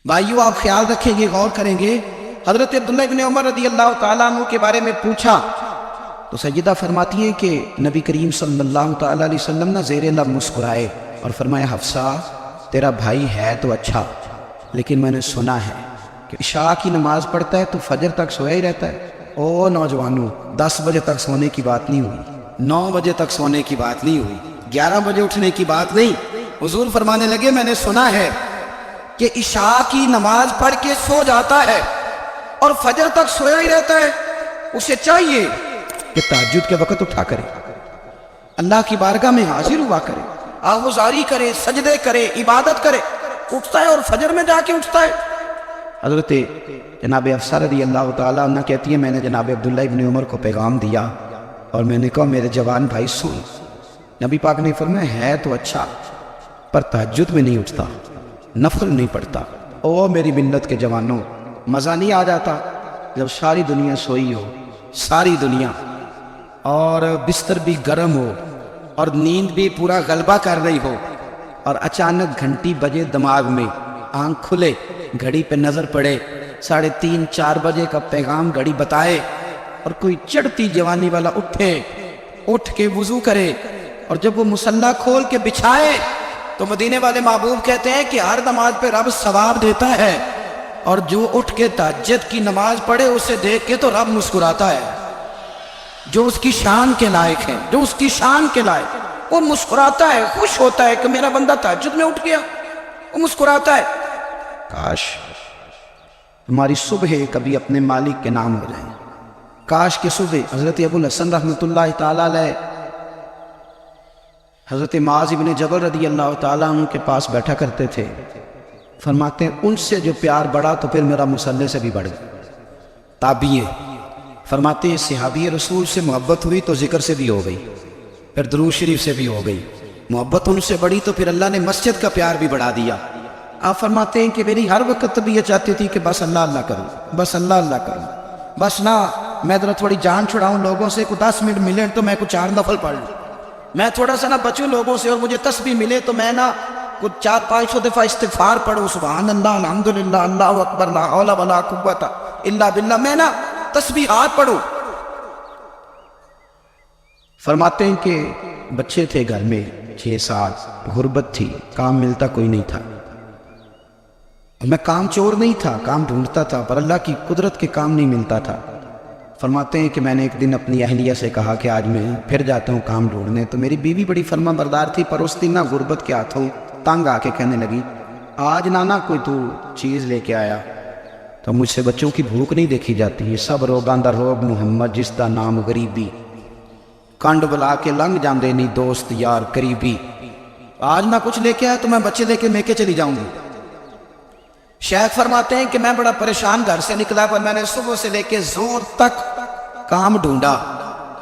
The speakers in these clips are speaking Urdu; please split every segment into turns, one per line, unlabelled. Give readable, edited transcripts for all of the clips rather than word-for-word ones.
بھائیو آپ خیال رکھیں گے، غور کریں گے، حضرت عبداللہ ابن عمر رضی اللہ تعالیٰ عنہ کے بارے میں پوچھا تو سیدہ فرماتی ہیں کہ نبی کریم صلی اللہ تعالیٰ علیہ وسلم نہ زیر لب مسکرائے اور فرمایا حفصہ تیرا بھائی ہے تو اچھا، لیکن میں نے سنا ہے کہ عشاء کی نماز پڑھتا ہے تو فجر تک سویا ہی رہتا ہے۔ او نوجوانوں، 10 بجے تک سونے کی بات نہیں ہوئی، 9 بجے تک سونے کی بات نہیں ہوئی، 11 بجے اٹھنے کی بات نہیں۔ حضور فرمانے لگے میں نے سنا ہے کہ عشاء کی نماز پڑھ کے سو جاتا ہے اور فجر تک سویا ہی رہتا ہے، اسے چاہیے کہ تہجد کے وقت اٹھا کرے، اللہ کی بارگاہ میں حاضر ہوا کرے، آہوزاری کرے، سجدے کرے، عبادت کرے، اٹھتا ہے اور فجر میں جا کے اٹھتا ہے۔ حضرت جناب حفصہ رضی اللہ تعالیٰ عنہ کہتی ہے میں نے جناب عبداللہ ابن عمر کو پیغام دیا اور میں نے کہا میرے جوان بھائی سن، نبی پاک نے فرمایا ہے تو اچھا پر تہجد میں نہیں اٹھتا، نفل نہیں پڑھتا۔ او میری ملت کے جوانوں، مزہ نہیں آ جاتا جب ساری دنیا سوئی ہو، ساری دنیا، اور بستر بھی گرم ہو اور نیند بھی پورا غلبہ کر رہی ہو، اور اچانک گھنٹی بجے دماغ میں، آنکھ کھلے، گھڑی پہ نظر پڑے، 3:30 4 بجے کا پیغام گھڑی بتائے، اور کوئی چڑھتی جوانی والا اٹھ کے وضو کرے، اور جب وہ مصلی کھول کے بچھائے تو مدینے والے محبوب کہتے ہیں کہ ہر نماز پہ رب ثواب دیتا ہے، اور جو اٹھ کے تہجد کی نماز پڑھے اسے دیکھ کے تو رب مسکراتا ہے، جو اس کی شان کے لائق ہے، جو اس کی شان کے لائق، وہ مسکراتا ہے، خوش ہوتا ہے کہ میرا بندہ تہجد میں اٹھ گیا، وہ مسکراتا ہے۔ کاش ہماری صبح کبھی اپنے مالک کے نام ہو جائیں، کاش کہ صبح حضرت ابو الحسن رحمۃ اللہ تعالیٰ علیہ حضرت معاذ بن جبل رضی اللہ تعالیٰ عنہ کے پاس بیٹھا کرتے تھے، فرماتے ہیں ان سے جو پیار بڑھا تو پھر میرا مصلی سے بھی بڑھ گیا۔ تابعی فرماتے ہیں صحابی رسول سے محبت ہوئی تو ذکر سے بھی ہو گئی، پھر درود شریف سے بھی ہو گئی، محبت ان سے بڑھی تو پھر اللہ نے مسجد کا پیار بھی بڑھا دیا۔ آپ فرماتے ہیں کہ میری ہر وقت طبیعت چاہتی تھی کہ بس اللہ اللہ کروں، بس اللہ اللہ کروں، بس نہ میں ذرا تھوڑی جان چھڑاؤں لوگوں سے، کوئی 10 منٹ ملے تو میں کچھ 4 نفل پڑھ لوں، میں تھوڑا سا نہ بچوں لوگوں سے، اور مجھے تسبیح ملے تو میں نہ کچھ 400-500 دفعہ استغفار پڑھوں، سبحان اللہ، الحمدللہ، اللہ اکبر، لا حول ولا قوت الا باللہ، میں نہ تسبیحات پڑھوں۔ فرماتے ہیں کہ بچے تھے گھر میں 6-7، غربت تھی، کام ملتا کوئی نہیں تھا، میں کام چور نہیں تھا، کام ڈھونڈتا تھا، پر اللہ کی قدرت کے کام نہیں ملتا تھا۔ فرماتے ہیں کہ میں نے ایک دن اپنی اہلیہ سے کہا کہ آج میں پھر جاتا ہوں کام ڈھونڈنے، تو میری بیوی بڑی فرما بردار تھی، پر اس دن نہ غربت کے ہاتھوں تنگ آ کے کہنے لگی آج نانا کوئی تو چیز لے کے آیا، تو مجھ سے بچوں کی بھوک نہیں دیکھی جاتی ہے، سب روگاں دا روگ محمد جس دا نام غریبی، کنڈ بلا کے لنگ جاندے نہیں دوست یار قریبی، آج نہ کچھ لے کے آیا تو میں بچے لے کے میکے چلی جاؤں گی۔ شیخ فرماتے ہیں کہ میں بڑا پریشان گھر سے نکلا، پر میں نے صبح سے لے کے زور تک کام ڈھونڈا،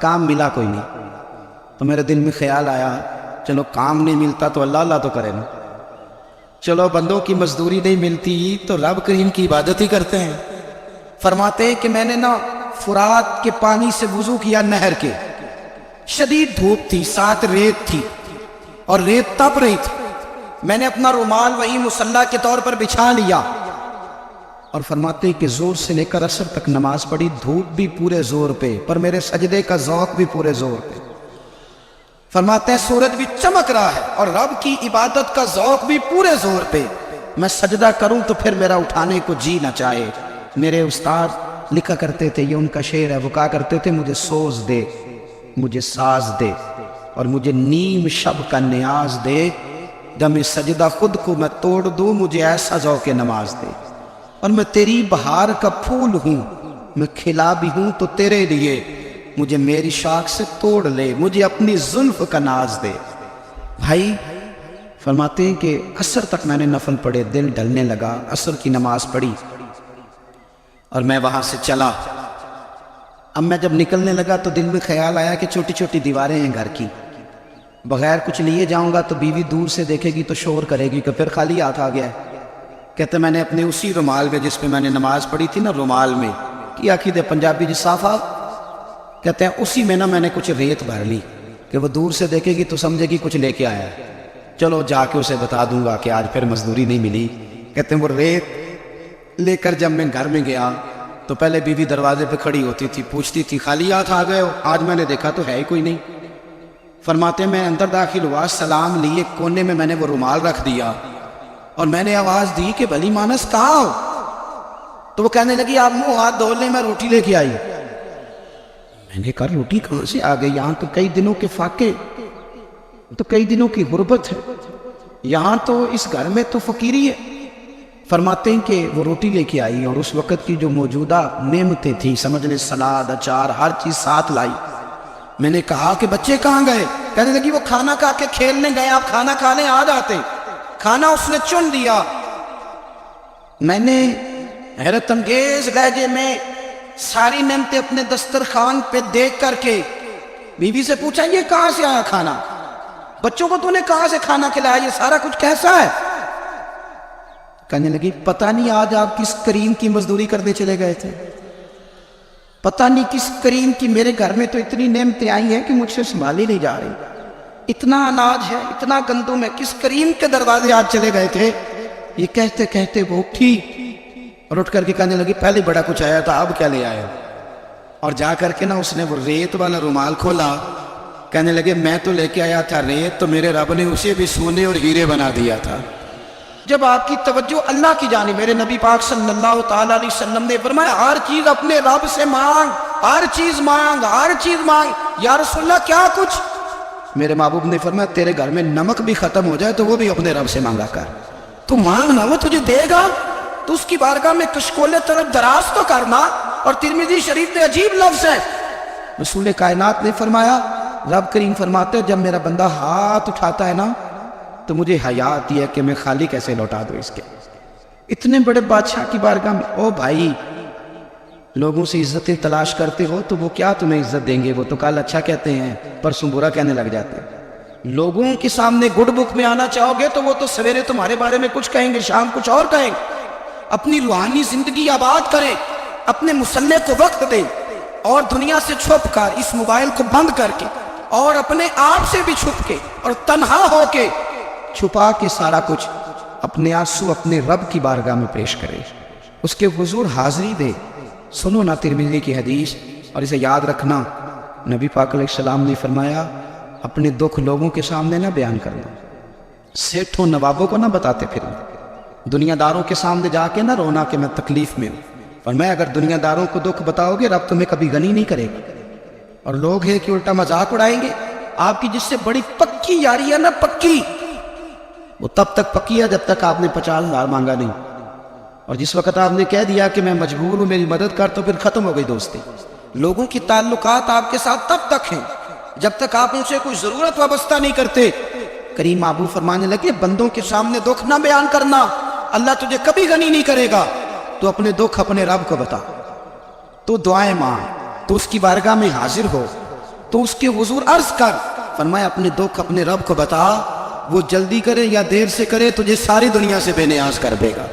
کام ملا کوئی نہیں، تو میرے دل میں خیال آیا چلو کام نہیں ملتا تو اللہ اللہ تو کرے نا، چلو بندوں کی مزدوری نہیں ملتی تو رب کریم کی عبادت ہی کرتے ہیں۔ فرماتے ہیں کہ میں نے نا فرات کے پانی سے وضو کیا، نہر کے، شدید دھوپ تھی، ساتھ ریت تھی اور ریت تپ رہی تھی، میں نے اپنا رومال وہی مصلی کے طور پر بچھا لیا، اور فرماتے ہیں کہ زور سے لے کر عصر تک نماز پڑھی، دھوپ بھی پورے زور پہ، پر میرے سجدے کا ذوق بھی پورے زور پہ۔ فرماتے ہیں سورج بھی چمک رہا ہے اور رب کی عبادت کا ذوق بھی پورے زور پہ، میں سجدہ کروں تو پھر میرا اٹھانے کو جی نہ چاہے۔ میرے استاد لکھا کرتے تھے، یہ ان کا شعر ہے، وہ کہا کرتے تھے مجھے سوز دے، مجھے ساز دے، اور مجھے نیم شب کا نیاز دے، دم سجدہ خود کو میں توڑ دوں، مجھے ایسا ذوق نماز دے، اور میں تیری بہار کا پھول ہوں، میں کھلا بھی ہوں تو تیرے لیے، مجھے میری شاخ سے توڑ لے، مجھے اپنی زلف کا ناز دے۔ بھائی فرماتے ہیں کہ عصر تک میں نے نفل پڑھے، دل ڈلنے لگا، عصر کی نماز پڑھی اور میں وہاں سے چلا۔ اب میں جب نکلنے لگا تو دل میں خیال آیا کہ چھوٹی چھوٹی دیواریں ہیں گھر کی، بغیر کچھ لیے جاؤں گا تو بیوی دور سے دیکھے گی تو شور کرے گی کہ پھر خالی ہاتھ آ گیا ہے۔ کہتے میں نے اپنے اسی رومال میں جس پہ میں نے نماز پڑھی تھی نا، رومال میں کی عقیدے پنجابی جی صافہ، کہتے ہیں اسی میں نا میں نے کچھ ریت بھر لی کہ وہ دور سے دیکھے گی تو سمجھے گی کچھ لے کے آیا ہے، چلو جا کے اسے بتا دوں گا کہ آج پھر مزدوری نہیں ملی۔ کہتے ہیں وہ ریت لے کر جب میں گھر میں گیا تو پہلے بیوی دروازے پہ کھڑی ہوتی تھی، پوچھتی تھی خالی ہاتھ آ گئے ہو؟ آج میں نے دیکھا تو ہے ہی کوئی نہیں۔ فرماتے میں اندر داخل ہوا، سلام لیے، کونے میں نے وہ رومال رکھ دیا اور میں نے آواز دی کہ بھلی مانس کہاں ہو؟ تو وہ کہنے لگی آپ منہ ہاتھ دھو لیں، میں روٹی لے کے آئی۔ میں نے کہا روٹی کہاں سے آ گئی؟ یہاں تو کئی دنوں کے فاقے، تو کئی دنوں کی غربت ہے، یہاں تو اس گھر میں تو فقیری ہے۔ فرماتے ہیں کہ وہ روٹی لے کے آئی اور اس وقت کی جو موجودہ نعمتیں تھیں، سمجھ لیں سلاد، اچار، ہر چیز ساتھ لائی۔ میں نے کہا کہ بچے کہاں گئے؟ کہنے لگی وہ کھانا کھا کے کھیلنے گئے، آپ کھانا کھانے آ جاتے۔ کھانا اس نے چن دیا۔ میں نے حیرت انگیز لہجے میں ساری نعمتیں اپنے دسترخوان پہ دیکھ کر کے بیوی سے پوچھا یہ کہاں سے آیا کھانا؟ بچوں کو تو نے کہاں سے کھانا کھلایا؟ یہ سارا کچھ کیسا ہے؟ کہنے لگی پتہ نہیں آج آپ کس کریم کی مزدوری کرنے چلے گئے تھے، پتہ نہیں کس کریم کی، میرے گھر میں تو اتنی نعمتیں آئی ہیں کہ مجھ سے سنبھالی نہیں جا رہی، اتنا اناج ہے، اتنا گندم ہے، کس کریم کے دروازے آج چلے گئے تھے؟ یہ کہتے کہتے وہ اٹھی اور اٹھ کر کے کہنے لگی پہلے بڑا کچھ آیا تھا، اب کیا لے آئے؟ اور جا کر کے نا اس نے وہ ریت والا رومال کھولا، کہنے لگے میں تو لے کے آیا تھا ریت، تو میرے رب نے اسے بھی سونے اور ہیرے بنا دیا تھا۔ جب آپ کی توجہ اللہ کی جانب، میرے نبی پاک صلی اللہ تعالیٰ علیہ وسلم نے فرمایا ہر چیز اپنے رب سے مانگ، ہر چیز مانگ، ہر چیز مانگ۔ یا رسول اللہ کیا کچھ؟ میرے محبوب نے فرمایا تیرے گھر میں نمک بھی ختم ہو جائے تو وہ بھی اپنے رب سے مانگا کر، تو مانگنا وہ تجھے دے گا، تو اس کی بارگاہ میں کشکول طرف دراز تو کرنا۔ اور ترمذی شریف میں عجیب لفظ ہے، رسول کائنات نے فرمایا، رب کریم فرماتے جب میرا بندہ ہاتھ اٹھاتا ہے نا تو مجھے حیا آتی ہے کہ میں خالی کیسے لوٹا دوں اس کے۔ اتنے بڑے بادشاہ کی بارگاہ میں، او بھائی لوگوں سے عزتیں تلاش کرتے ہو تو وہ کیا تمہیں عزت دیں گے؟ وہ تو کل اچھا کہتے ہیں پرسوں برا کہنے لگ جاتے ہیں۔ لوگوں کے سامنے گڈ بک میں آنا چاہو گے تو وہ تو سویرے تمہارے بارے میں کچھ کہیں گے، شام کچھ اور کہیں گے۔ اپنی روحانی زندگی آباد کریں، اپنے مسلح کو وقت دیں، اور دنیا سے چھپ کر اس موبائل کو بند کر کے اور اپنے آپ سے بھی چھپ کے اور تنہا ہو کے چھپا کے سارا کچھ اپنے آنسو اپنے رب کی بارگاہ میں پیش کرے، اس کے حضور حاضری دے۔ سنو نا ترمذی کی حدیث، اور اسے یاد رکھنا، نبی پاک علیہ السلام نے فرمایا اپنے دکھ لوگوں کے سامنے نہ بیان کرنا، سیٹھوں نوابوں کو نہ بتاتے پھرنا، دنیا داروں کے سامنے جا کے نہ رونا کہ میں تکلیف میں ہوں۔ اور میں اگر دنیا داروں کو دکھ بتاؤ گے رب تمہیں کبھی غنی نہیں کرے گا، اور لوگ ہیں کہ الٹا مذاق اڑائیں گے۔ آپ کی جس سے بڑی پکی یاری ہے نا، پکی، وہ تب تک پکی ہے جب تک آپ نے 50,000 مانگا نہیں، اور جس وقت آپ نے کہہ دیا کہ میں مجبور ہوں میری مدد کر تو پھر ختم ہو گئی دوستی۔ لوگوں کی تعلقات آپ کے ساتھ تب تک ہیں جب تک آپ ان سے کوئی ضرورت وابستہ نہیں کرتے۔ کریم محبوب فرمانے لگے بندوں کے سامنے دکھ نہ بیان کرنا، اللہ تجھے کبھی غنی نہیں کرے گا۔ تو اپنے دکھ اپنے رب کو بتا، تو دعائیں مانگ، تو اس کی بارگاہ میں حاضر ہو، تو اس کے حضور عرض کر۔ فرمایا اپنے دکھ اپنے رب کو بتا، وہ جلدی کرے یا دیر سے کرے تجھے ساری دنیا سے بے نیاز کر دے گا،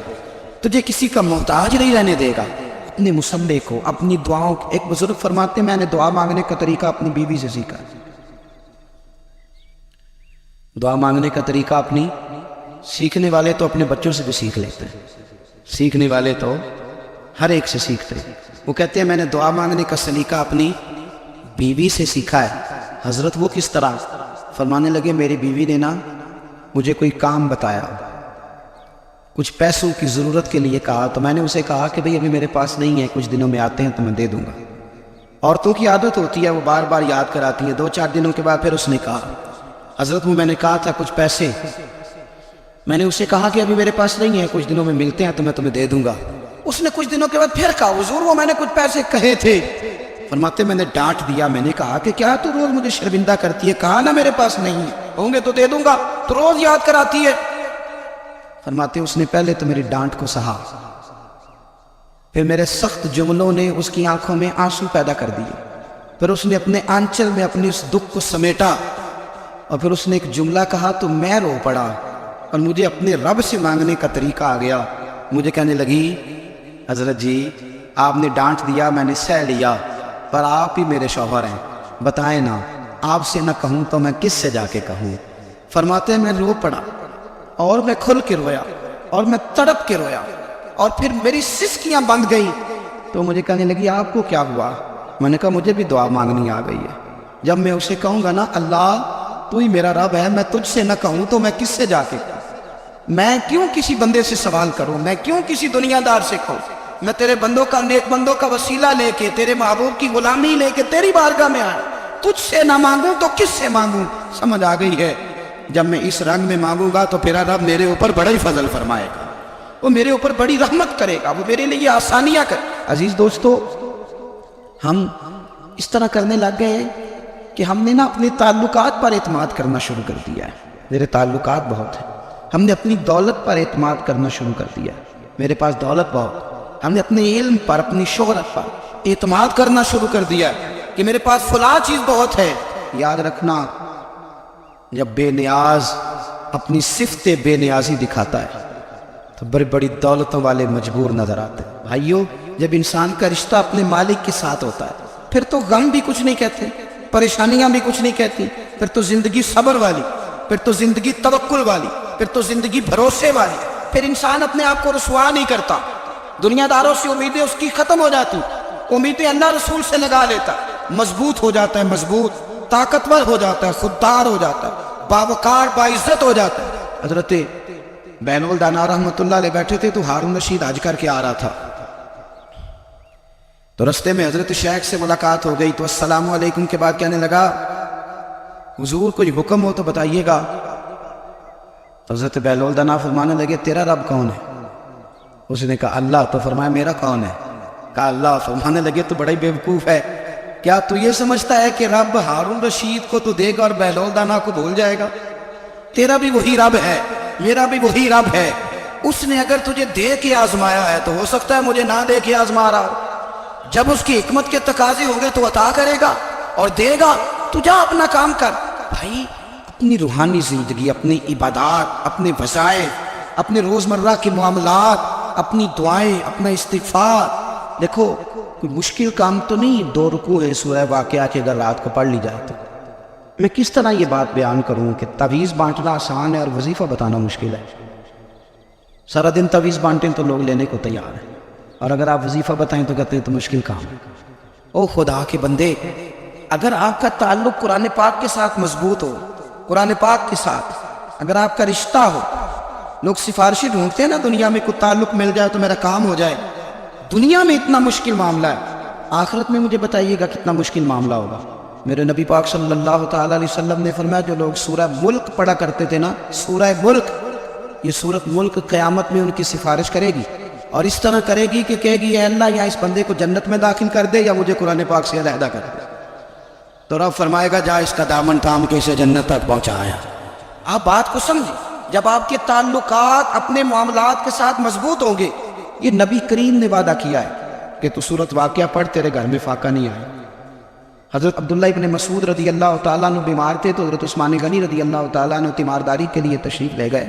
تجھے کسی کا محتاج نہیں رہنے دے گا۔ اپنے مسلح کو، اپنی دعاؤں، ایک بزرگ فرماتے میں نے دعا مانگنے کا طریقہ اپنی بیوی سے سیکھا۔ دعا مانگنے کا طریقہ اپنی، سیکھنے والے تو اپنے بچوں سے بھی سیکھ لیتے ہیں، سیکھنے والے تو ہر ایک سے سیکھتے ہیں۔ وہ کہتے ہیں میں نے دعا مانگنے کا سلیقہ اپنی بیوی سے سیکھا ہے۔ حضرت وہ کس طرح؟ فرمانے لگے میری بیوی نے نا مجھے کوئی کام بتایا، کچھ پیسوں کی ضرورت کے لیے کہا، تو میں نے اسے کہا کہ بھئی ابھی میرے پاس نہیں ہے، کچھ دنوں میں آتے ہیں تو میں دے دوں گا۔ عورتوں کی عادت ہوتی ہے وہ بار بار یاد کراتی ہیں، 2-4 دنوں کے بعد پھر اس نے کہا حضرت وہ میں نے کہا تھا کچھ پیسے، میں نے اسے کہا کہ ابھی میرے پاس نہیں ہے، کچھ دنوں میں ملتے ہیں تو میں تمہیں دے دوں گا۔ اس نے کچھ دنوں کے بعد پھر کہا حضور وہ میں نے کچھ پیسے کہے تھے۔ فرماتے میں نے ڈانٹ دیا، میں نے کہا کہ کیا تو روز مجھے شرمندہ کرتی ہے، کہا نا میرے پاس نہیں ہے، ہوں گے تو دے دوں گا، تو روز یاد کراتی ہے۔ فرماتے اس نے پہلے تو میری ڈانٹ کو سہا، پھر میرے سخت جملوں نے اس کی آنکھوں میں آنسو پیدا کر دیے، پھر اس نے اپنے آنچل میں اپنی اس دکھ کو سمیٹا، اور پھر اس نے ایک جملہ کہا تو میں رو پڑا، اور مجھے اپنے رب سے مانگنے کا طریقہ آ گیا۔ مجھے کہنے لگی حضرت جی آپ نے ڈانٹ دیا، میں نے سہ لیا، پر آپ ہی میرے شوہر ہیں، بتائیں نا آپ سے نہ کہوں تو میں کس سے جا کے کہوں۔ فرماتے ہیں میں رو پڑا، اور میں کھل کے رویا، اور میں تڑپ کے رویا، اور پھر میری سسکیاں بند گئی تو مجھے کہنے لگی آپ کو کیا ہوا؟ میں نے کہا مجھے بھی دعا مانگنی آ گئی ہے۔ جب میں اسے کہوں گا نا اللہ تو ہی میرا رب ہے، میں تجھ سے نہ کہوں تو میں کس سے جا کے کہوں؟ میں کیوں کسی بندے سے سوال کروں؟ میں کیوں کسی دنیا دار سے کہوں؟ میں تیرے بندوں کا، نیک بندوں کا وسیلہ لے کے، تیرے محبوب کی غلامی لے کے تیری بارگاہ میں آیا، تجھ سے نہ مانگوں تو کس سے مانگوں؟ سمجھ آ گئی ہے؟ جب میں اس رنگ میں مانگوں گا تو پھر رب میرے اوپر بڑا ہی فضل فرمائے گا، وہ میرے اوپر بڑی رحمت کرے گا، وہ میرے لیے آسانیاں کرے۔ عزیز دوستو، ہم اس طرح کرنے لگ گئے ہیں کہ ہم نے نا اپنے تعلقات پر اعتماد کرنا شروع کر دیا ہے۔ میرے تعلقات بہت ہیں، ہم نے اپنی دولت پر اعتماد کرنا شروع کر دیا ہے، میرے پاس دولت بہت، ہم نے اپنے علم پر، اپنی شہرت پر اعتماد کرنا شروع کر دیا ہے کہ میرے پاس فلاں چیز بہت ہے۔ یاد رکھنا، جب بے نیاز اپنی صفت بے نیازی دکھاتا ہے تو بڑی بڑی دولتوں والے مجبور نظر آتے ہیں۔ بھائیو، جب انسان کا رشتہ اپنے مالک کے ساتھ ہوتا ہے پھر تو غم بھی کچھ نہیں کہتے، پریشانیاں بھی کچھ نہیں کہتی، پھر تو زندگی صبر والی، پھر تو زندگی توکل والی، پھر تو زندگی بھروسے والی، پھر انسان اپنے آپ کو رسوا نہیں کرتا، دنیا داروں سے امیدیں اس کی ختم ہو جاتی، امیدیں اللہ رسول سے لگا لیتا، مضبوط ہو جاتا ہے، مضبوط، طاقتور ہو جاتا ہے، خوددار ہو جاتا ہے، باوقار باعزت ہو جاتا ہے۔ حضرت بین الدانا رحمۃ اللہ علیہ بیٹھے تھے تو ہارون رشید حج کر کے آ رہا تھا، تو رستے میں حضرت شیخ سے ملاقات ہو گئی تو السلام علیکم کے بعد کہنے لگا حضور کوئی حکم ہو تو بتائیے گا۔ تو حضرت بین الدانا فرمانے لگے تیرا رب کون ہے؟ اس نے کہا اللہ۔ تو فرمایا میرا کون ہے؟ کہا اللہ۔ فرمانے لگے تو بڑا ہی بیوقوف ہے، کیا تو یہ سمجھتا ہے کہ رب ہارون رشید کو تو دے گا اور بین الدانا کو بھول جائے گا؟ تیرا بھی وہی رب ہے، میرا بھی وہی رب ہے، اس نے اگر تجھے دے کے آزمایا ہے تو ہو سکتا ہے مجھے نہ دے کے آزما رہا ہو، جب اس کی حکمت کے تقاضے ہوں گے تو عطا کرے گا اور دے گا، تو جا اپنا کام کر۔ بھائی، اپنی روحانی زندگی، اپنی عبادات، اپنے وظائف، اپنے روزمرہ کے معاملات، اپنی دعائیں، اپنا استغفار، دیکھو کوئی مشکل کام تو نہیں 2 رکوع ہے سورہ واقعہ کے اگر رات کو پڑھ لی جائے تو۔ میں کس طرح یہ بات بیان کروں کہ تعویذ بانٹنا آسان ہے اور وظیفہ بتانا مشکل ہے؟ سارا دن تعویذ بانٹیں تو لوگ لینے کو تیار ہیں، اور اگر آپ وظیفہ بتائیں تو کہتے ہیں تو مشکل کام ہے۔ او خدا کے بندے، اگر آپ کا تعلق قرآن پاک کے ساتھ مضبوط ہو، قرآن پاک کے ساتھ اگر آپ کا رشتہ ہو، لوگ سفارشی ڈھونڈتے ہیں نا دنیا میں کوئی تعلق مل جائے تو میرا کام ہو جائے، دنیا میں اتنا مشکل معاملہ ہے، آخرت میں مجھے بتائیے گا کتنا مشکل معاملہ ہوگا۔ میرے نبی پاک صلی اللہ تعالیٰ علیہ وسلم نے فرمایا جو لوگ سورہ ملک پڑھا کرتے تھے نا، سورہ ملک، یہ سورۃ ملک قیامت میں ان کی سفارش کرے گی، اور اس طرح کرے گی کہ کہے گی اے اللہ یا اس بندے کو جنت میں داخل کر دے یا مجھے قرآن پاک سے علیحدہ کر دے، تو رب فرمائے گا جا اس کا دامن تھام کے اسے جنت تک پہنچایا۔ آپ بات کو سمجھیں، جب آپ کے تعلقات اپنے معاملات کے ساتھ مضبوط ہوں گے، یہ نبی کریم نے وعدہ کیا ہے کہ تو سورۃ واقعہ پڑھ تیرے گھر میں فاقہ نہیں آئے۔ حضرت عبداللہ ابن مسعود رضی اللہ تعالیٰ عنہ بیمار تھے تو حضرت عثمان غنی رضی اللہ تعالیٰ عنہ تیمارداری کے لیے تشریف لے گئے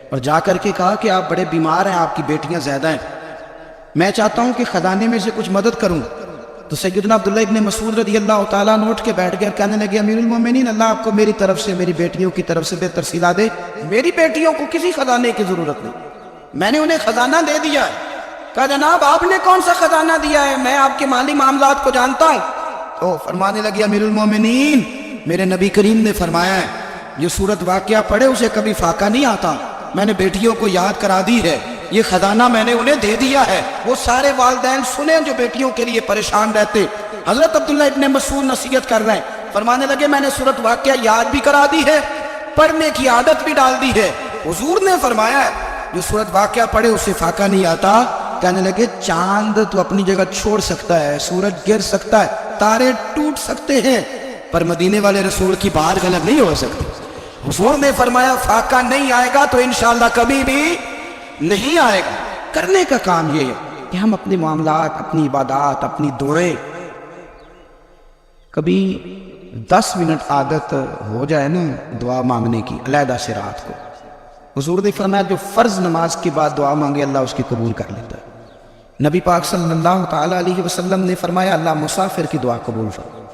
اور جا کر کے کہا کہ آپ بڑے بیمار ہیں، آپ کی بیٹیاں زیادہ ہیں، میں چاہتا ہوں کہ خزانے میں سے کچھ مدد کروں۔ تو سیدنا عبداللہ ابن مسعود رضی اللہ تعالیٰ عنہ اٹھ کے بیٹھ گئے اور کہنے لگے امیر المومنین، اللہ آپ کو میری طرف سے، میری بیٹیوں کی طرف سے بہتر صلہ دے، میری بیٹیوں کو کسی خزانے کی ضرورت نہیں، میں نے انہیں خزانہ دے دیا ہے۔ کہا جناب آپ نے کون سا خزانہ دیا ہے، میں آپ کے مالی معاملات کو جانتا ہوں۔ تو فرمانے لگے امیر المومنین، میرے نبی کریم نے فرمایا ہے جو سورۃ واقعہ پڑھے اسے کبھی فاقہ نہیں آتا، میں نے بیٹیوں کو یاد کرا دی ہے، یہ خزانہ میں نے انہیں دے دیا ہے۔ وہ سارے والدین سنیں جو بیٹیوں کے لیے پریشان رہتے۔ حضرت عبداللہ ابن مسعود نصیحت کر رہے ہیں، فرمانے لگے میں نے سورۃ واقعہ یاد بھی کرا دی ہے، پڑھنے کی عادت بھی ڈال دی ہے۔ حضور نے فرمایا ہے جو سورۃ واقعہ پڑھے اسے فاقہ نہیں آتا۔ کہنے لگے چاند تو اپنی جگہ چھوڑ سکتا ہے، سورج گر سکتا ہے، تارے ٹوٹ سکتے ہیں، پر مدینے والے رسول کی بات غلط نہیں ہو سکتی۔ حضور نے فرمایا فاقہ نہیں آئے گا تو انشاءاللہ کبھی بھی نہیں آئے گا۔ کرنے کا کام یہ ہے کہ ہم اپنے معاملات، اپنی عبادات، اپنی دعائیں، کبھی 10 منٹ عادت ہو جائے نا دعا مانگنے کی علیحدہ سے رات کو۔ حضور نے فرمایا جو فرض نماز کے بعد دعا مانگے اللہ اس کی قبول کر لیتا ہے۔ نبی پاک صلی اللہ تعالیٰ علیہ وسلم نے فرمایا اللہ مسافر کی دعا قبول فرماتا۔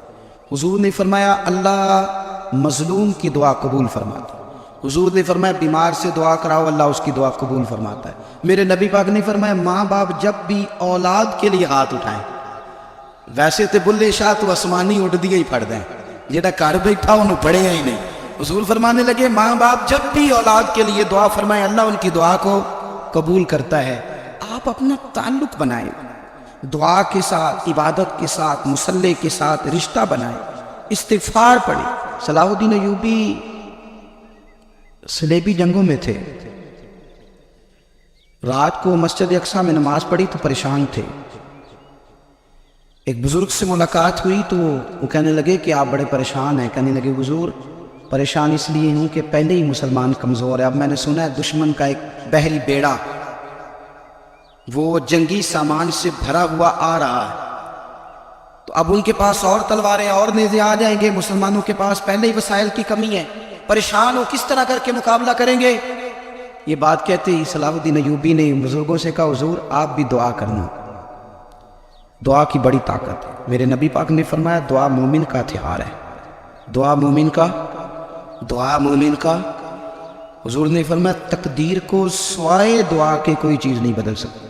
حضور نے فرمایا اللہ مظلوم کی دعا قبول فرماتا۔ حضور نے فرمایا بیمار سے دعا کراؤ اللہ اس کی دعا قبول فرماتا ہے۔ میرے نبی پاک نے فرمایا ماں باپ جب بھی اولاد کے لیے ہاتھ اٹھائیں، ویسے تے بلے شاہ تو آسمانی اٹھ دیا ہی پڑھ دیں، جیڑا گھر بیٹھا انہوں پڑھے ہی نہیں۔ حضور فرمانے لگے ماں باپ جب بھی اولاد کے لیے دعا فرمائیں اللہ ان کی دعا کو قبول کرتا ہے۔ آپ اپنا تعلق بنائیں، دعا کے ساتھ، عبادت کے ساتھ، مصلی کے ساتھ رشتہ بنائیں، استغفار پڑھیں۔ صلاح الدین ایوبی صلیبی جنگوں میں تھے، رات کو مسجد اقصیٰ میں نماز پڑھی تو پریشان تھے۔ ایک بزرگ سے ملاقات ہوئی تو وہ کہنے لگے کہ آپ بڑے پریشان ہیں۔ کہنے لگے حضور پریشان اس لیے ہوں کہ پہلے ہی مسلمان کمزور ہے، اب میں نے سنا ہے دشمن کا ایک بحری بیڑا وہ جنگی سامان سے بھرا ہوا آ رہا ہے، تو اب ان کے پاس اور تلواریں اور نیزے آ جائیں گے، مسلمانوں کے پاس پہلے ہی وسائل کی کمی ہے، پریشان ہو کس طرح کر کے مقابلہ کریں گے۔ یہ بات کہتے ہی صلاح الدین ایوبی نے بزرگوں سے کہا حضور آپ بھی دعا کرنا، دعا کی بڑی طاقت ہے۔ میرے نبی پاک نے فرمایا دعا مومن کا ہتھیار ہے، دعا مومن کا حضور نے فرمایا تقدیر کو سوائے دعا کے کوئی چیز نہیں بدل سکتی۔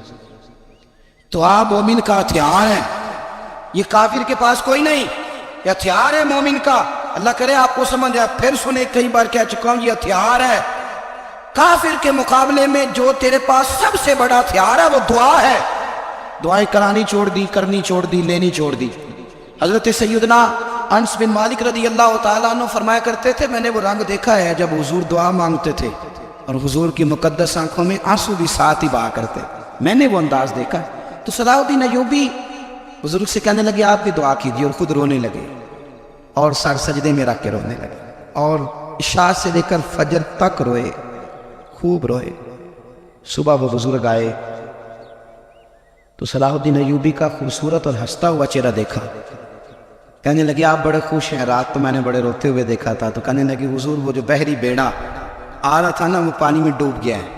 دعا مومن کا ہتھیار ہے، یہ کافر کے پاس کوئی نہیں، یہ ہتھیار ہے مومن کا۔ اللہ کرے آپ کو سمجھ آئے، پھر سنے کئی بار کہہ چکا ہوں یہ ہتھیار ہے۔ کافر کے مقابلے میں جو تیرے پاس سب سے بڑا ہتھیار ہے وہ دعا ہے۔ دعائیں کرانی چھوڑ دی، کرنی چھوڑ دی، لینی چھوڑ دی۔ حضرت سیدنا انس بن مالک رضی اللہ تعالیٰ عنہ فرمایا کرتے تھے میں نے وہ رنگ دیکھا ہے جب حضور دعا مانگتے تھے اور حضور کی مقدس آنکھوں میں آنسو بھی ساتھ ہی بہا کرتے، میں نے وہ انداز دیکھا۔ تو صلاح الدین ایوبی بزرگ سے کہنے لگے آپ بھی دعا کیجیے، اور خود رونے لگے اور سر سجدے میں رکھ کے رونے لگے، اور عشاء سے لے کر فجر تک روئے، خوب روئے۔ صبح وہ بزرگ آئے تو صلاح الدین ایوبی کا خوبصورت اور ہنستا ہوا چہرہ دیکھا، کہنے لگے آپ بڑے خوش ہیں، رات تو میں نے بڑے روتے ہوئے دیکھا تھا۔ تو کہنے لگے حضور وہ جو بحری بیڑا آ رہا تھا نا وہ پانی میں ڈوب گیا ہے،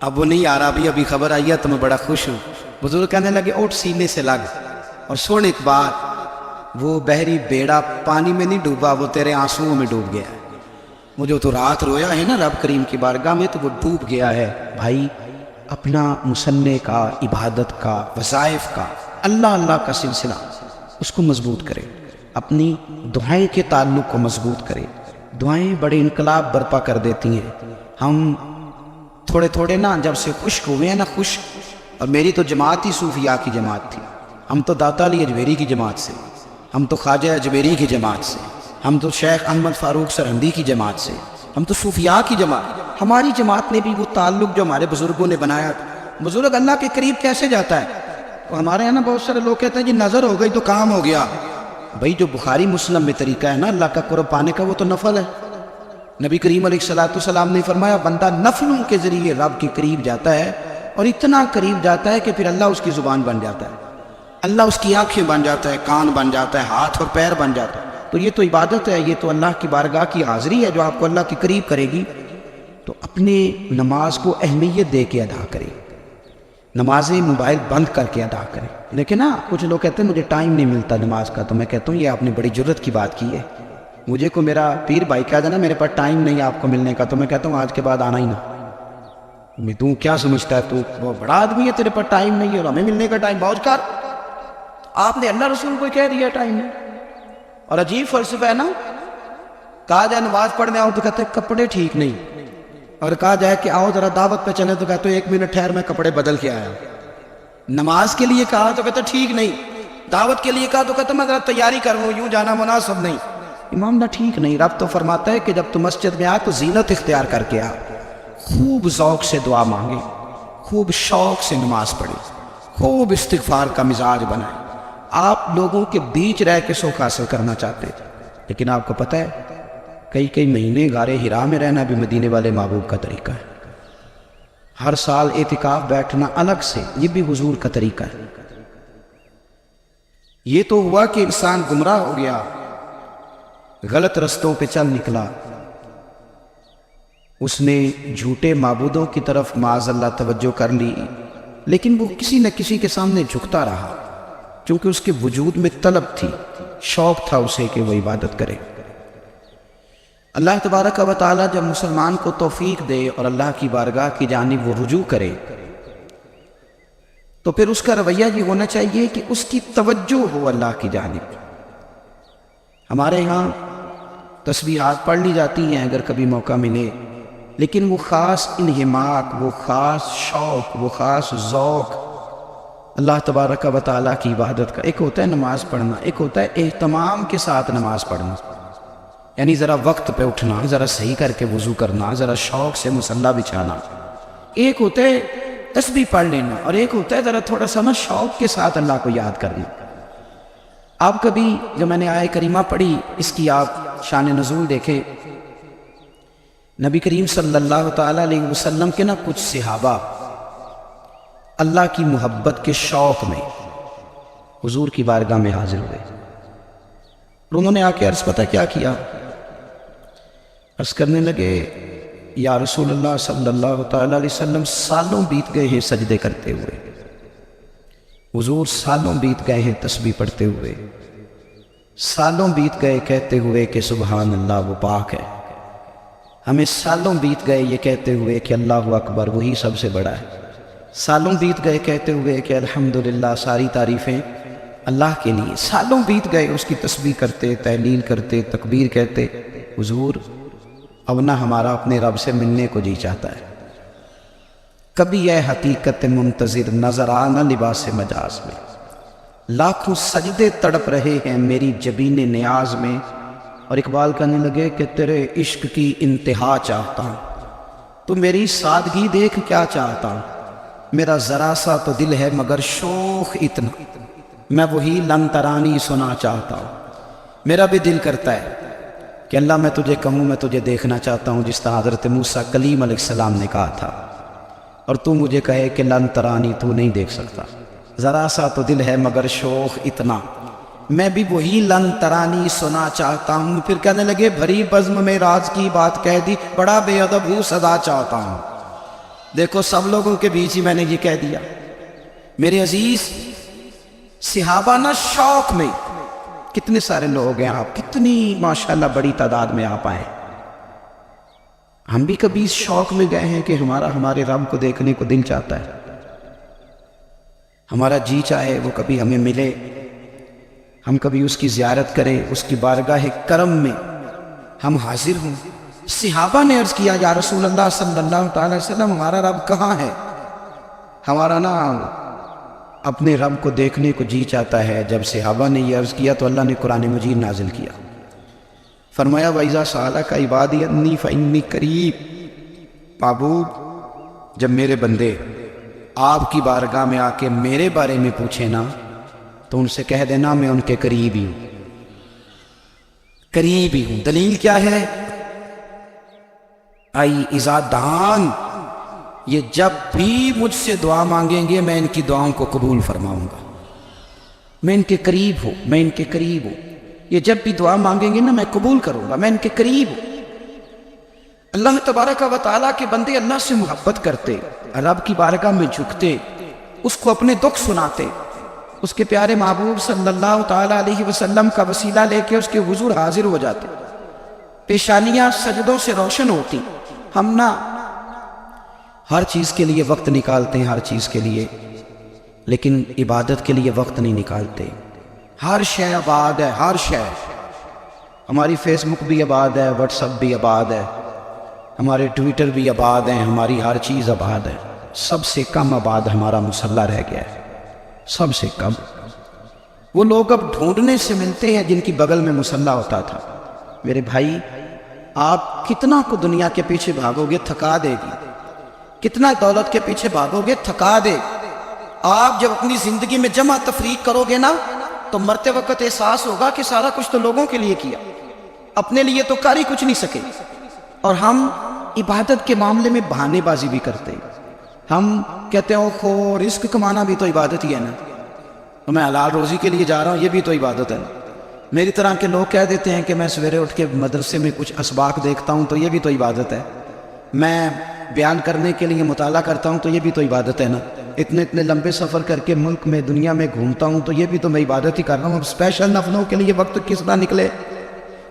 اب وہ نہیں آ رہا، ابھی خبر آئی ہے تو میں بڑا خوش ہوں۔ بزرگ کہنے لگے اٹھ سینے سے لگ، اور سن ایک بات، وہ بحری بیڑا پانی میں نہیں ڈوبا، وہ تیرے آنسوؤں میں ڈوب گیا ہے۔ وہ جو تو رات رویا ہے نا رب کریم کی بارگاہ میں تو وہ ڈوب گیا ہے۔ بھائی اپنا مصلی کا، عبادت کا، وظائف کا، اللہ کا سلسلہ اس کو مضبوط کرے، اپنی دعائیں کے تعلق کو مضبوط کرے۔ دعائیں بڑے انقلاب برپا کر دیتی ہیں۔ ہم تھوڑے نا جب سے خشک ہوئے ہیں نا، خشک، اور میری تو جماعت ہی صوفیاء کی جماعت تھی، ہم تو داتا علی اجمیری کی جماعت سے، ہم تو خواجہ اجمیری کی جماعت سے، ہم تو شیخ احمد فاروق سرہندی کی جماعت سے، ہم تو صوفیاء کی جماعت۔ ہماری جماعت نے بھی وہ تعلق جو ہمارے بزرگوں نے بنایا تھا۔ بزرگ اللہ کے قریب کیسے جاتا ہے؟ تو ہمارے یہاں نا بہت سارے لوگ کہتے ہیں جی نظر ہو گئی تو کام ہو گیا۔ بھائی جو بخاری مسلم میں طریقہ ہے نا اللہ کا قرب پانے کا وہ تو نفل ہے۔ نبی کریم علیہ السلام نے فرمایا بندہ نفلوں کے ذریعے رب کے قریب جاتا ہے، اور اتنا قریب جاتا ہے کہ پھر اللہ اس کی زبان بن جاتا ہے، اللہ اس کی آنکھیں بن جاتا ہے، کان بن جاتا ہے، ہاتھ اور پیر بن جاتا ہے۔ تو یہ تو عبادت ہے، یہ تو اللہ کی بارگاہ کی حاضری ہے جو آپ کو اللہ کے قریب کرے گی۔ تو اپنے نماز کو اہمیت دے کے ادا کریں، نمازیں موبائل بند کر کے ادا کریں۔ لیکن نا کچھ لوگ کہتے ہیں مجھے ٹائم نہیں ملتا نماز کا، تو میں کہتا ہوں یہ آپ نے بڑی جرت کی بات کی ہے۔ مجھے کو میرا پیر بھائی کہا جانا میرے پاس ٹائم نہیں ہے آپ کو ملنے کا، تو میں کہتا ہوں آج کے بعد آنا ہی نہ۔ تو کیا سمجھتا ہے تو وہ بڑا آدمی ہے، تیرے پاس ٹائم نہیں ہے اور ہمیں ملنے کا ٹائم بہت کار۔ آپ نے اللہ رسول کو کہہ دیا ٹائم نہیں، اور عجیب فلسفہ ہے نا، کہا جائے نماز پڑھنے آؤ تو کہتے ہیں کپڑے ٹھیک نہیں، اور کہا جائے کہ آؤ ذرا دعوت پہ چلے تو کہتے ہیں 1 منٹ ٹھہر میں کپڑے بدل کے آیا۔ نماز کے لیے کہا تو کہتے ٹھیک نہیں، دعوت کے لیے کہا تو کہتے میں ذرا تیاری کر لوں، یوں جانا مناسب نہیں۔ امام نہ ٹھیک نہیں، رب تو فرماتا ہے کہ جب تو مسجد میں آ تو زینت اختیار کر کے آ، خوب ذوق سے دعا مانگے، خوب شوق سے نماز پڑھے، خوب استغفار کا مزاج بنائے۔ آپ لوگوں کے بیچ رہ کے سوکھ حاصل کرنا چاہتے تھے، لیکن آپ کو پتہ ہے کئی مہینے غارِ ہرا میں رہنا بھی مدینے والے محبوب کا طریقہ ہے۔ ہر سال اعتکاف بیٹھنا الگ سے، یہ بھی حضور کا طریقہ ہے۔ یہ تو ہوا کہ انسان گمراہ ہو گیا، غلط رستوں پہ چل نکلا، اس نے جھوٹے معبودوں کی طرف معاذ اللہ توجہ کر لی، لیکن وہ کسی نہ کسی کے سامنے جھکتا رہا، چونکہ اس کے وجود میں طلب تھی، شوق تھا اسے کہ وہ عبادت کرے۔ اللہ تبارک و تعالیٰ جب مسلمان کو توفیق دے اور اللہ کی بارگاہ کی جانب وہ رجوع کرے تو پھر اس کا رویہ یہ ہونا چاہیے کہ اس کی توجہ ہو اللہ کی جانب۔ ہمارے یہاں تسبیحات پڑھ لی جاتی ہیں اگر کبھی موقع ملے، لیکن وہ خاص انہماک، وہ خاص شوق، وہ خاص ذوق اللہ تبارک و تعالیٰ کی عبادت کا، ایک ہوتا ہے نماز پڑھنا، ایک ہوتا ہے اہتمام کے ساتھ نماز پڑھنا، یعنی ذرا وقت پہ اٹھنا، ذرا صحیح کر کے وضو کرنا، ذرا شوق سے مصلی بچھانا۔ ایک ہوتا ہے تسبیح پڑھ لینا اور ایک ہوتا ہے ذرا تھوڑا سا شوق کے ساتھ اللہ کو یاد کرنا۔ آپ کبھی جو میں نے آیت کریمہ پڑھی اس کی آپ شان نزول دیکھیں، نبی کریم صلی اللہ تعالیٰ علیہ وسلم کے کچھ صحابہ اللہ کی محبت کے شوق میں حضور کی بارگاہ میں حاضر ہوئے اور انہوں نے آ کے عرض پتہ کیا کیا، عرض کرنے لگے یا رسول اللہ صلی اللہ تعالیٰ علیہ وسلم سالوں بیت گئے ہیں سجدے کرتے ہوئے، حضور سالوں بیت گئے ہیں تسبیح پڑھتے ہوئے، سالوں بیت گئے کہتے ہوئے کہ سبحان اللہ وہ پاک ہے، ہمیں سالوں بیت گئے یہ کہتے ہوئے کہ اللہ اکبر وہی سب سے بڑا ہے، سالوں بیت گئے کہتے ہوئے کہ الحمدللہ ساری تعریفیں اللہ کے لیے، سالوں بیت گئے اس کی تسبیح کرتے، تہلیل کرتے، تکبیر کہتے۔ حضور اب نہ ہمارا اپنے رب سے ملنے کو جی چاہتا ہے، کبھی یہ حقیقت منتظر نظر آنا لباس مجاز میں، لاکھوں سجدے تڑپ رہے ہیں میری جبین نیاز میں، اور اقبال کہنے لگے کہ تیرے عشق کی انتہا چاہتا ہوں، تو میری سادگی دیکھ کیا چاہتا ہوں، میرا ذرا سا تو دل ہے مگر شوق اتنا، میں وہی لن ترانی سنا چاہتا ہوں۔ میرا بھی دل کرتا ہے کہ اللہ میں تجھے کہوں میں تجھے دیکھنا چاہتا ہوں جس طرح حضرت موسیٰ کلیم علیہ السلام نے کہا تھا، اور تو مجھے کہے کہ لن ترانی تو نہیں دیکھ سکتا، ذرا سا تو دل ہے مگر شوق اتنا، میں بھی وہی لن ترانی سنا چاہتا ہوں۔ پھر کہنے لگے بھری بزم میں راز کی بات کہہ دی، بڑا بے ادب ہوں سزا چاہتا ہوں۔ دیکھو سب لوگوں کے بیچ ہی میں نے یہ کہہ دیا۔ میرے عزیز صحابہ نہ شوق میں، کتنے سارے لوگ ہیں آپ، کتنی ماشاءاللہ بڑی تعداد میں آپ آئے، ہم بھی کبھی اس شوق میں گئے ہیں کہ ہمارے رب کو دیکھنے کو دل چاہتا ہے، ہمارا جی چاہے وہ کبھی ہمیں ملے، ہم کبھی اس کی زیارت کریں، اس کی بارگاہ کرم میں ہم حاضر ہوں۔ صحابہ نے عرض کیا یا رسول اللہ صلی اللہ تعالی وسلم ہمارا رب کہاں ہے، ہمارا نا اپنے رب کو دیکھنے کو جی چاہتا ہے۔ جب صحابہ نے یہ عرض کیا تو اللہ نے قرآن مجید نازل کیا، فرمایا وَإِذَا سَأَلَكَ عِبَادِي عَنِّي فَإِنِّي قَرِيبٌ، معبود جب میرے بندے آپ کی بارگاہ میں آ کے میرے بارے میں پوچھیں نا تو ان سے کہہ دینا میں ان کے قریب ہی ہوں، قریب ہی ہوں۔ دلیل کیا ہے؟ آئی اذا دعان، یہ جب بھی مجھ سے دعا مانگیں گے میں ان کی دعاؤں کو قبول فرماؤں گا، میں ان کے قریب ہوں، میں ان کے قریب ہوں، یہ جب بھی دعا مانگیں گے نا میں قبول کروں گا، میں ان کے قریب ہوں۔ اللہ تبارک و تعالیٰ کے بندے اللہ سے محبت کرتے، رب کی بارگاہ میں جھکتے، اس کو اپنے دکھ سناتے، اس کے پیارے محبوب صلی اللہ تعالیٰ علیہ وسلم کا وسیلہ لے کے اس کے حضور حاضر ہو جاتے، پیشانیاں سجدوں سے روشن ہوتی۔ ہم نہ ہر چیز کے لیے وقت نکالتے ہیں، ہر چیز کے لیے، لیکن عبادت کے لیے وقت نہیں نکالتے۔ ہر شے آباد ہے، ہر شے، ہماری فیس بک بھی آباد ہے، واٹس ایپ بھی آباد ہے، ہمارے ٹویٹر بھی آباد ہیں، ہماری ہر چیز آباد ہے، سب سے کم آباد ہمارا مصلی رہ گیا ہے، سب سے کم۔ وہ لوگ اب ڈھونڈنے سے ملتے ہیں جن کی بغل میں مصلی ہوتا تھا۔ میرے بھائی آپ کتنا کو دنیا کے پیچھے بھاگو گے تھکا دے گی، کتنا دولت کے پیچھے بھاگو گے تھکا دے۔ آپ جب اپنی زندگی میں جمع تفریق کرو گے نا تو مرتے وقت احساس ہوگا کہ سارا کچھ تو لوگوں کے لیے کیا، اپنے لیے تو کر ہی کچھ نہیں سکے۔ اور ہم عبادت کے معاملے میں بہانے بازی بھی کرتے ہیں، ہم کہتے ہیں خو رزق کمانا بھی تو عبادت ہی ہے نا، تو میں حلال روزی کے لیے جا رہا ہوں یہ بھی تو عبادت ہے نا۔ میری طرح کے لوگ کہہ دیتے ہیں کہ میں سویرے اٹھ کے مدرسے میں کچھ اسباق دیکھتا ہوں تو یہ بھی تو عبادت ہے، میں بیان کرنے کے لیے مطالعہ کرتا ہوں تو یہ بھی تو عبادت ہے نا، اتنے لمبے سفر کر کے ملک میں دنیا میں گھومتا ہوں تو یہ بھی تو میں عبادت ہی کر رہا ہوں۔ اب اسپیشل نفلوں کے لیے وقت کس طرح نکلے؟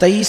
23